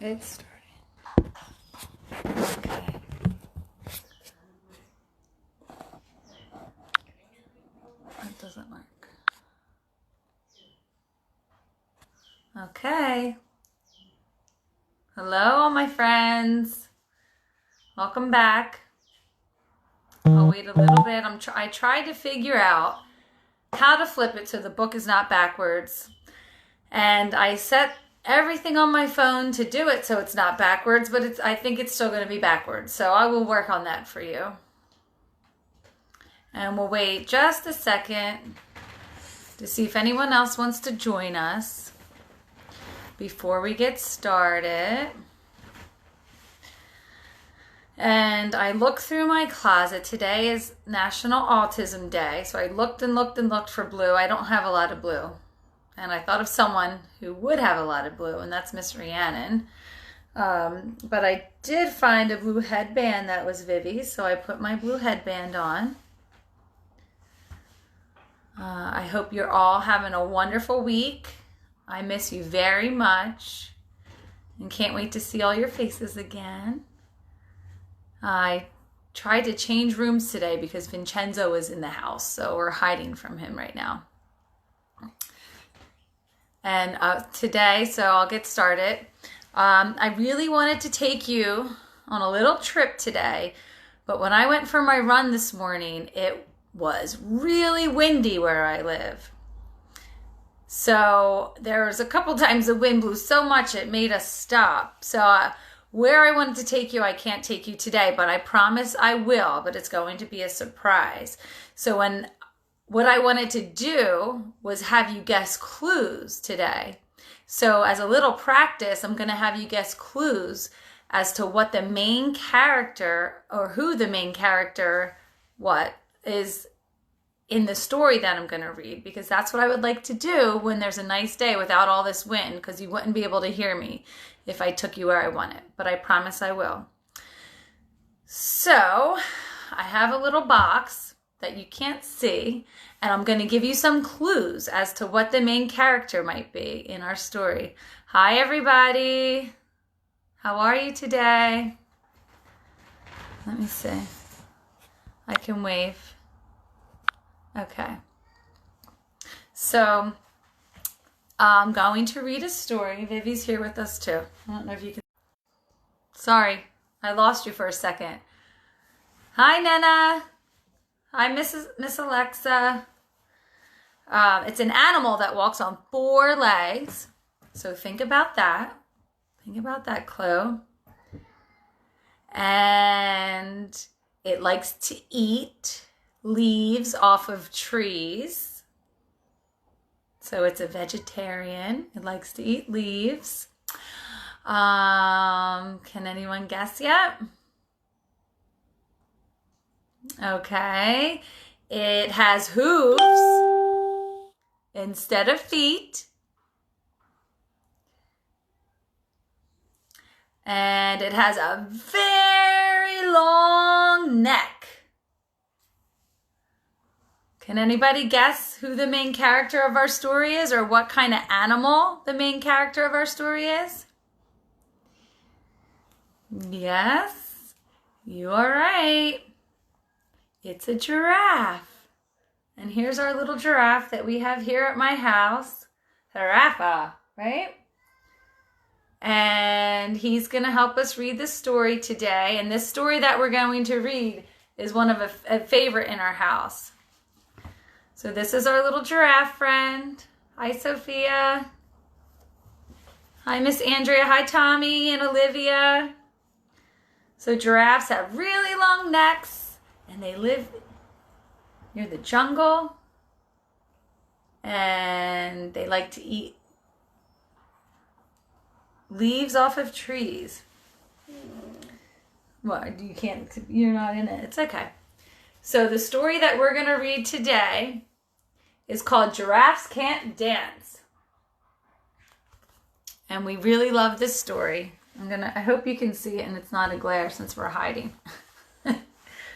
It's starting. Okay. That doesn't work. Okay. Hello, all my friends. Welcome back. I'll wait a little bit. I tried to figure out how to flip it so the book is not backwards. And I set everything on my phone to do it so it's not backwards, but I think it's still going to be backwards. So I will work on that for you. And we'll wait just a second to see if anyone else wants to join us before we get started. And I looked through my closet. Today is National Autism Day. So I looked and looked and looked for blue. I don't have a lot of blue. And I thought of someone who would have a lot of blue, and that's Miss Rhiannon. But I did find a blue headband that was Vivi's, so I put my blue headband on. I hope you're all having a wonderful week. I miss you very much and can't wait to see all your faces again. I tried to change rooms today because Vincenzo is in the house, so we're hiding from him right now. And today, so I'll get started. I really wanted to take you on a little trip today, but when I went for my run this morning, it was really windy where I live. So there was a couple times the wind blew so much it made us stop. So where I wanted to take you, I can't take you today, but I promise I will, but it's going to be a surprise. So what I wanted to do was have you guess clues today. So as a little practice, I'm going to have you guess clues as to what the main character or who the main character is in the story that I'm going to read, because that's what I would like to do when there's a nice day without all this wind, because you wouldn't be able to hear me if I took you where I wanted, but I promise I will. So I have a little box that you can't see, and I'm going to give you some clues as to what the main character might be in our story. Hi, everybody. How are you today? Let me see. I can wave. Okay. So I'm going to read a story. Vivi's here with us too. I don't know if you can. Sorry, I lost you for a second. Hi, Nana. Hi, Miss Alexa. It's an animal that walks on 4 legs. So think about that. Think about that clue. And it likes to eat leaves off of trees. So it's a vegetarian. It likes to eat leaves. Can anyone guess yet? Okay. It has hooves instead of feet. And it has a very long neck. Can anybody guess who the main character of our story is, or what kind of animal the main character of our story is? Yes, you are right. It's a giraffe. And here's our little giraffe that we have here at my house. Giraffe, right? And he's going to help us read the story today. And this story that we're going to read is one of a favorite in our house. So this is our little giraffe friend. Hi, Sophia. Hi, Miss Andrea. Hi, Tommy and Olivia. So giraffes have really long necks, and they live near the jungle, and they like to eat leaves off of trees. Well, you're not in it. It's okay. So the story that we're going to read today is called Giraffes Can't Dance. And we really love this story. I hope you can see it and it's not a glare since we're hiding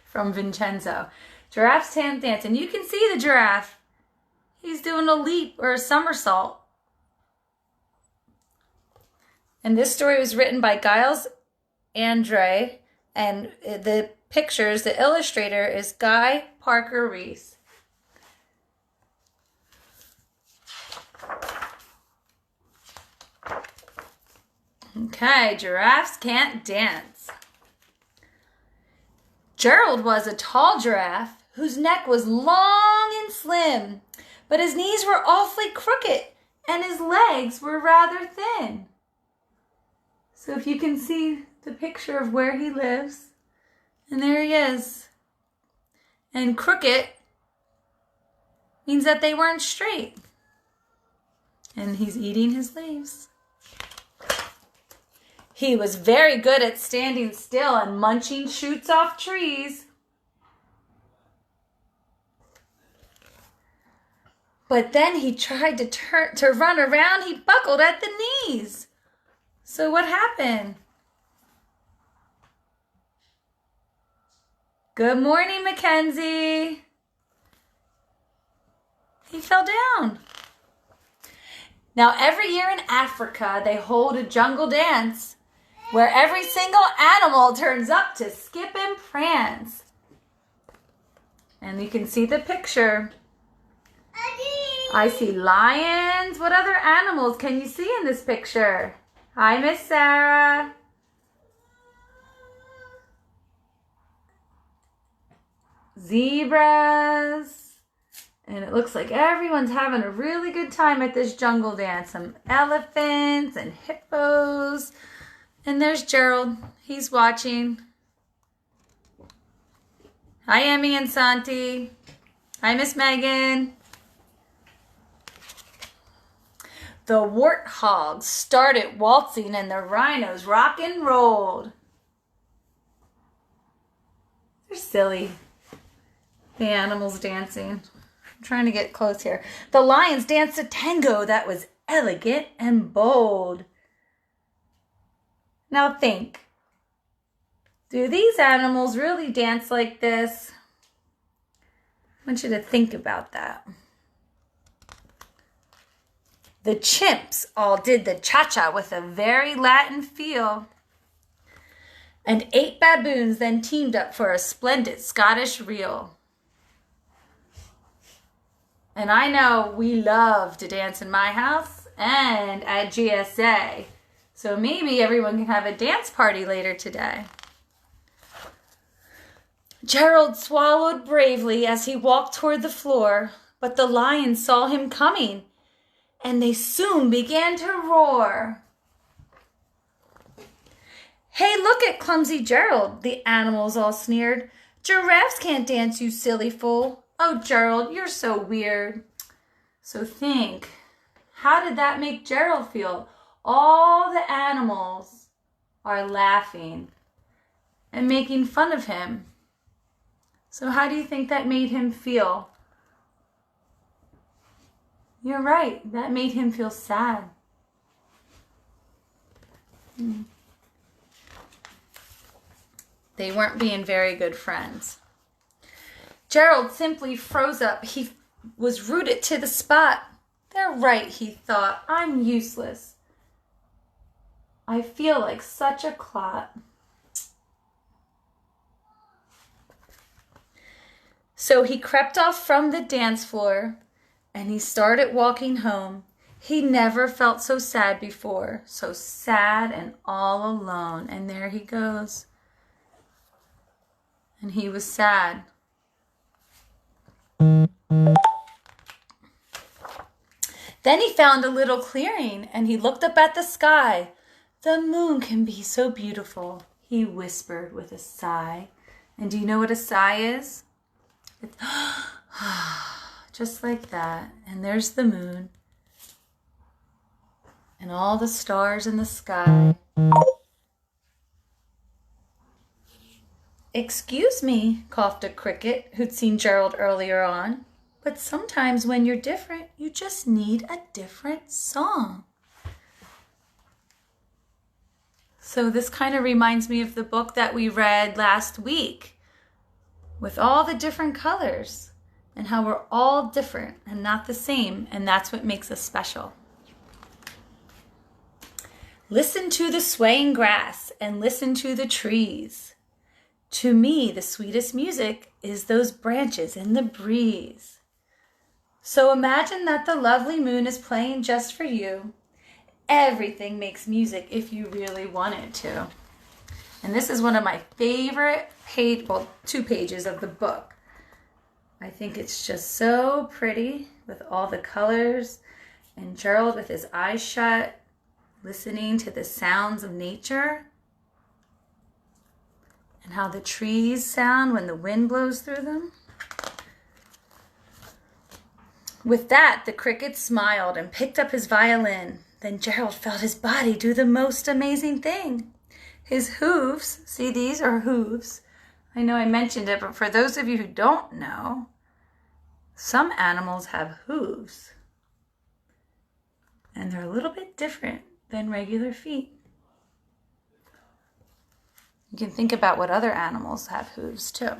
from Vincenzo. Giraffes can't dance. And you can see the giraffe. He's doing a leap or a somersault. And this story was written by Giles Andre, and the pictures, the illustrator is Guy Parker Reese. Okay, giraffes can't dance. Gerald was a tall giraffe whose neck was long and slim, but his knees were awfully crooked and his legs were rather thin. So if you can see the picture of where he lives, and there he is. And crooked means that they weren't straight. And he's eating his leaves. He was very good at standing still and munching shoots off trees. But then he tried to run around. He buckled at the knees. So what happened? Good morning, Mackenzie. He fell down. Now, every year in Africa, they hold a jungle dance where every single animal turns up to skip and prance. And you can see the picture. I see lions. What other animals can you see in this picture? Hi, Miss Sarah. Zebras. And it looks like everyone's having a really good time at this jungle dance. Some elephants and hippos. And there's Gerald. He's watching. Hi, Emmy and Santi. Hi, Miss Megan. The warthogs started waltzing and the rhinos rock and rolled. They're silly. The animals dancing. I'm trying to get close here. The lions danced a tango that was elegant and bold. Now think. Do these animals really dance like this? I want you to think about that. The chimps all did the cha-cha with a very Latin feel. And 8 baboons then teamed up for a splendid Scottish reel. And I know we love to dance in my house and at GSA. So maybe everyone can have a dance party later today. Gerald swallowed bravely as he walked toward the floor, but the lions saw him coming, and they soon began to roar. Hey, look at clumsy Gerald, the animals all sneered. Giraffes can't dance, you silly fool. Oh, Gerald, you're so weird. So think, how did that make Gerald feel? All the animals are laughing and making fun of him. So how do you think that made him feel? You're right, that made him feel sad. They weren't being very good friends. Gerald simply froze up. He was rooted to the spot. They're right, he thought. I'm useless. I feel like such a clot. So he crept off from the dance floor and he started walking home. He never felt so sad before, so sad and all alone. And there he goes. And he was sad. Then he found a little clearing and he looked up at the sky. The moon can be so beautiful, he whispered with a sigh. And do you know what a sigh is? It's just like that. And there's the moon. And all the stars in the sky. Excuse me, coughed a cricket who'd seen Gerald earlier on. But sometimes when you're different, you just need a different song. So this kind of reminds me of the book that we read last week with all the different colors and how we're all different and not the same, and that's what makes us special. Listen to the swaying grass and listen to the trees. To me, the sweetest music is those branches in the breeze. So imagine that the lovely moon is playing just for you. Everything makes music if you really want it to. And this is one of my favorite two pages of the book. I think it's just so pretty with all the colors and Gerald with his eyes shut, listening to the sounds of nature and how the trees sound when the wind blows through them. With that, the cricket smiled and picked up his violin. Then Gerald felt his body do the most amazing thing. His hooves, see, these are hooves. I know I mentioned it, but for those of you who don't know, some animals have hooves. And they're a little bit different than regular feet. You can think about what other animals have hooves too.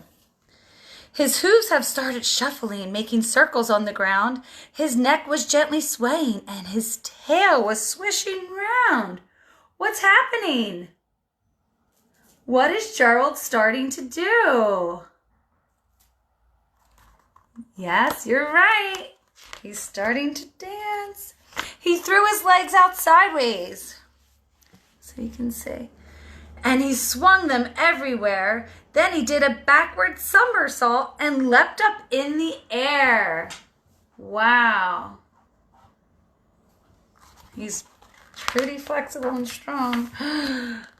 His hooves have started shuffling, making circles on the ground. His neck was gently swaying, and his tail was swishing round. What's happening? What is Gerald starting to do? Yes, you're right. He's starting to dance. He threw his legs out sideways, so you can see. And he swung them everywhere. Then he did a backward somersault and leapt up in the air. Wow. He's pretty flexible and strong.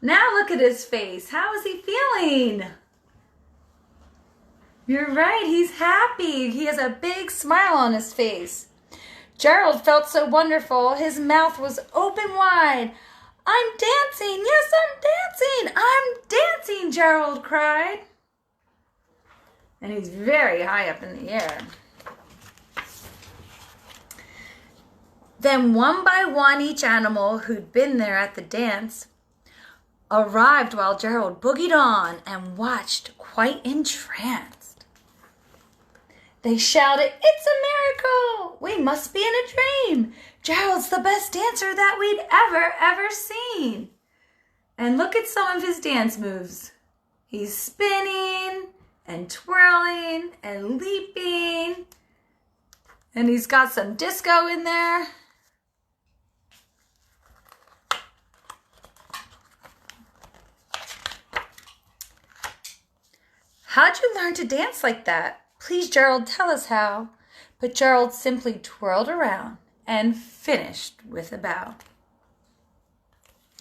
Now look at his face. How is he feeling? You're right, he's happy. He has a big smile on his face. Gerald felt so wonderful. His mouth was open wide. I'm dancing. Yes, I'm dancing. I'm dancing, Gerald cried. And he's very high up in the air. Then one by one, each animal who'd been there at the dance arrived while Gerald boogied on and watched quite entranced. They shouted, "It's a miracle! We must be in a dream! Gerald's the best dancer that we'd ever seen!" And look at some of his dance moves. He's spinning and twirling and leaping. And he's got some disco in there. How'd you learn to dance like that? Please, Gerald, tell us how. But Gerald simply twirled around and finished with a bow.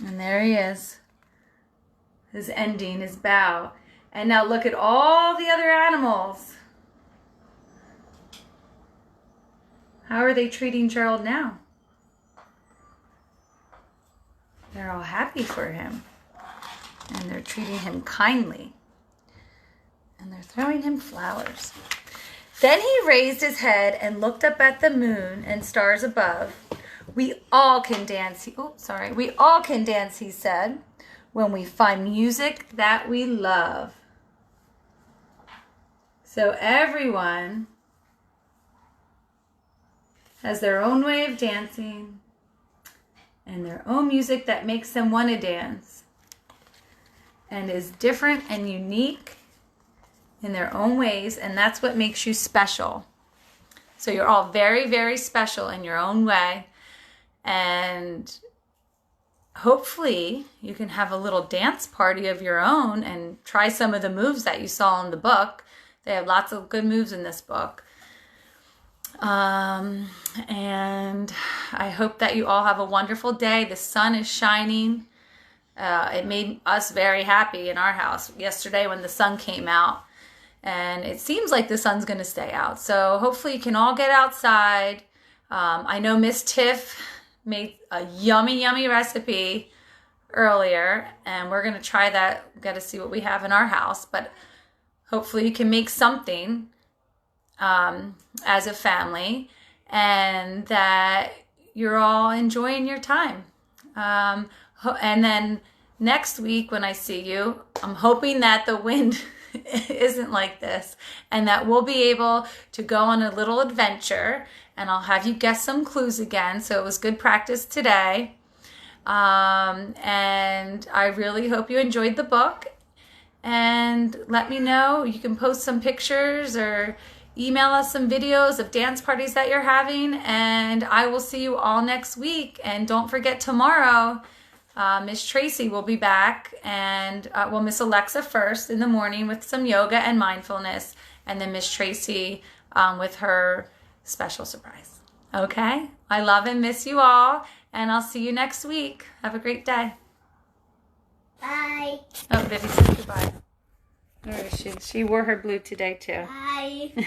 And there he is, his ending, his bow. And now look at all the other animals. How are they treating Gerald now? They're all happy for him. And they're treating him kindly. And they're throwing him flowers. Then he raised his head and looked up at the moon and stars above. We all can dance. We all can dance, he said, when we find music that we love. So everyone has their own way of dancing and their own music that makes them want to dance and is different and unique in their own ways, and that's what makes you special. So you're all very, very special in your own way, and hopefully you can have a little dance party of your own and try some of the moves that you saw in the book. They have lots of good moves in this book. And I hope that you all have a wonderful day. The sun is shining. It made us very happy in our house yesterday when the sun came out. And it seems like the sun's going to stay out. So hopefully you can all get outside. I know Miss Tiff made a yummy, yummy recipe earlier. And we're going to try that. We've got to see what we have in our house. But hopefully you can make something as a family. And that you're all enjoying your time. And then next week when I see you, I'm hoping that the wind isn't like this and that we'll be able to go on a little adventure, and I'll have you guess some clues again. So it was good practice today. And I really hope you enjoyed the book. And let me know. You can post some pictures or email us some videos of dance parties that you're having. And I will see you all next week. And don't forget, tomorrow, Miss Tracy will be back. And Miss Alexa first in the morning with some yoga and mindfulness. And then Miss Tracy with her special surprise. Okay? I love and miss you all. And I'll see you next week. Have a great day. Bye. Oh, Vivi said goodbye. Where is she? She wore her blue today too. Bye.